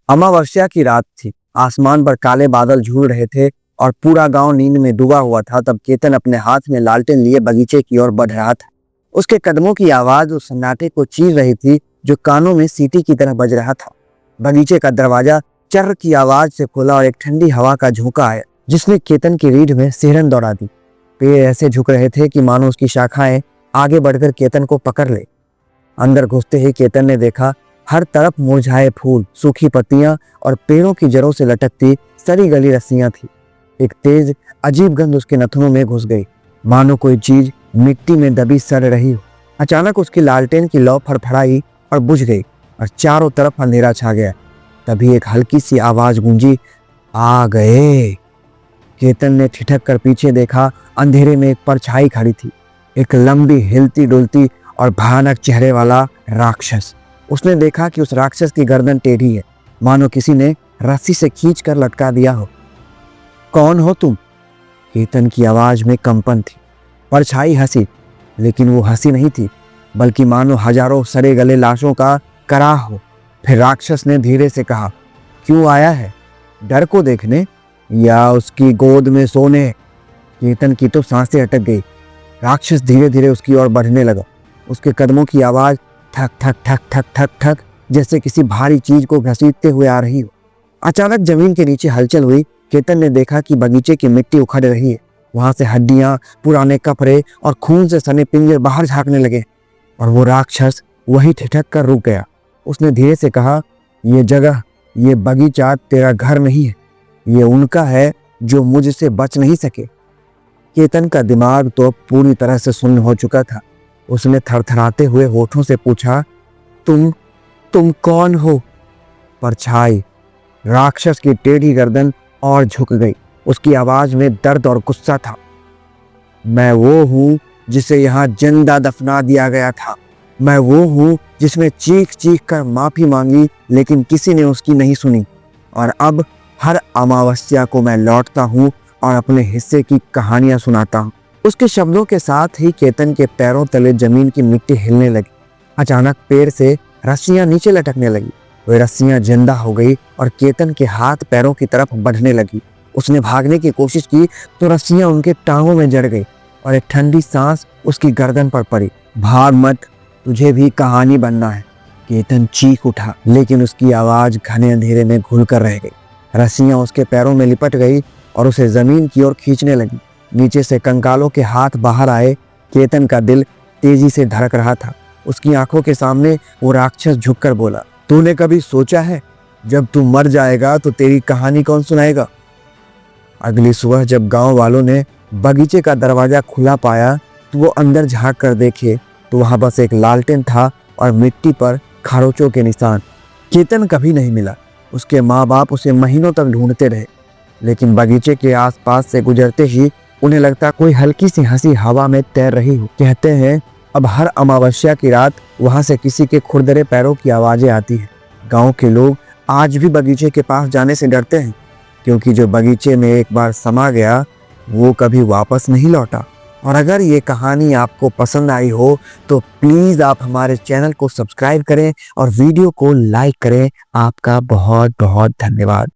अमावस्या की रात थी। आसमान पर काले बादल झूल रहे थे और पूरा गांव नींद में डूबा हुआ था। तब केतन अपने हाथ में लालटेन लिए बगीचे की ओर बढ़ रहा था। उसके कदमों की आवाज उस सन्नाटे को चीर रही थी जो कानों में सीटी की तरह बज रहा था। बगीचे का दरवाजा चर्र की आवाज से खुला और एक ठंडी हवा का झोंका आया जिसने केतन की रीढ़ में सिहरन दौड़ा दी। पेड़ ऐसे झुक रहे थे कि मानो उसकी शाखाएं आगे बढ़कर केतन को पकड़ ले। अंदर घुसते ही केतन ने देखा हर तरफ मुरझाए फूल, सूखी पत्तियां और पेड़ों की जड़ों से लटकती सड़ी गली रस्सियां थी। एक तेज अजीब गंध उसके नथुनों में घुस गई, मानो कोई चीज मिट्टी में दबी सड़ रही हो। अचानक उसकी लालटेन की लौ फड़फड़ाई और बुझ गई और चारों तरफ अंधेरा छा गया। तभी एक हल्की सी आवाज गूंजी, आ गए। केतन ने ठिठक कर पीछे देखा। अंधेरे में एक परछाई खड़ी थी, एक लंबी हिलती डुलती और भयानक चेहरे वाला राक्षस। उसने देखा कि उस राक्षस की गर्दन टेढ़ी है, मानो किसी ने रस्सी से खींच कर लटका दिया हो। कौन हो तुम? केतन की आवाज में कंपन थी। परछाई हंसी, लेकिन वो हंसी नहीं थी, बल्कि मानो हजारों सड़े गले लाशों का कराह हो। फिर राक्षस ने धीरे से कहा, क्यों आया है? डर को देखने या उसकी गोद में सोने? केतन की तो सांसें अटक गई। राक्षस धीरे धीरे उसकी ओर बढ़ने लगा। उसके कदमों की आवाज ठक ठक ठक ठक ठक ठक जैसे किसी भारी चीज को घसीटते हुए आ रही हो। अचानक जमीन के नीचे हलचल हुई। केतन ने देखा कि बगीचे की मिट्टी उखड़ रही है। वहां से हड्डियां, पुराने कपड़े और खून से सने पिंजरे बाहर झांकने लगे और वो राक्षस वही ठिठक कर रुक गया। उसने धीरे से कहा, ये जगह, ये बगीचा तेरा घर नहीं है, ये उनका है जो मुझसे बच नहीं सके। केतन का दिमाग तो पूरी तरह से सुन्न हो चुका था। उसने थरथराते हुए होठों से पूछा, तुम कौन हो? परछाई। राक्षस की टेढ़ी गर्दन और झुक गई। उसकी आवाज में दर्द और गुस्सा था। मैं वो हूं जिसे यहाँ जिंदा दफना दिया गया था। मैं वो हूं जिसने चीख चीख कर माफी मांगी, लेकिन किसी ने उसकी नहीं सुनी। और अब हर अमावस्या को मैं लौटता हूं और अपने हिस्से की कहानियां सुनाता हूं। उसके शब्दों के साथ ही केतन के पैरों तले जमीन की मिट्टी हिलने लगी। अचानक पेड़ से रस्सियां नीचे लटकने लगी। वे रस्सियां जिंदा हो गई और केतन के हाथ पैरों की तरफ बढ़ने लगी। उसने भागने की कोशिश की तो रस्सियां उनके टांगों में जड़ गई और एक ठंडी सांस उसकी गर्दन पर पड़ी। भाग मत, तुझे भी कहानी बनना है। केतन चीख उठा, लेकिन उसकी आवाज घने अंधेरे में घुल कर रह गई। रस्सियां उसके पैरों में लिपट गई और उसे जमीन की ओर खींचने लगी। नीचे से कंकालों के हाथ बाहर आए। केतन का दिल तेजी से धड़क रहा था। उसकी आंखों के सामने वो राक्षस झुककर बोला, तूने कभी सोचा है जब तू मर जाएगा तो तेरी कहानी कौन सुनाएगा? अगली सुबह जब गांव वालों ने बगीचे का दरवाजा खुला पाया तो वो अंदर झांक कर देखे तो वहां बस एक लालटेन था और मिट्टी पर खरोचों के निशान। केतन कभी नहीं मिला। उसके माँ बाप उसे महीनों तक ढूंढते रहे, लेकिन बगीचे के आसपास से गुजरते ही उन्हें लगता कोई हल्की सी हंसी हवा में तैर रही हो। कहते हैं अब हर अमावस्या की रात वहां से किसी के खुरदरे पैरों की आवाजें आती हैं। गांव के लोग आज भी बगीचे के पास जाने से डरते हैं, क्योंकि जो बगीचे में एक बार समा गया वो कभी वापस नहीं लौटा। और अगर ये कहानी आपको पसंद आई हो तो प्लीज़ आप हमारे चैनल को सब्सक्राइब करें और वीडियो को लाइक करें। आपका बहुत बहुत धन्यवाद।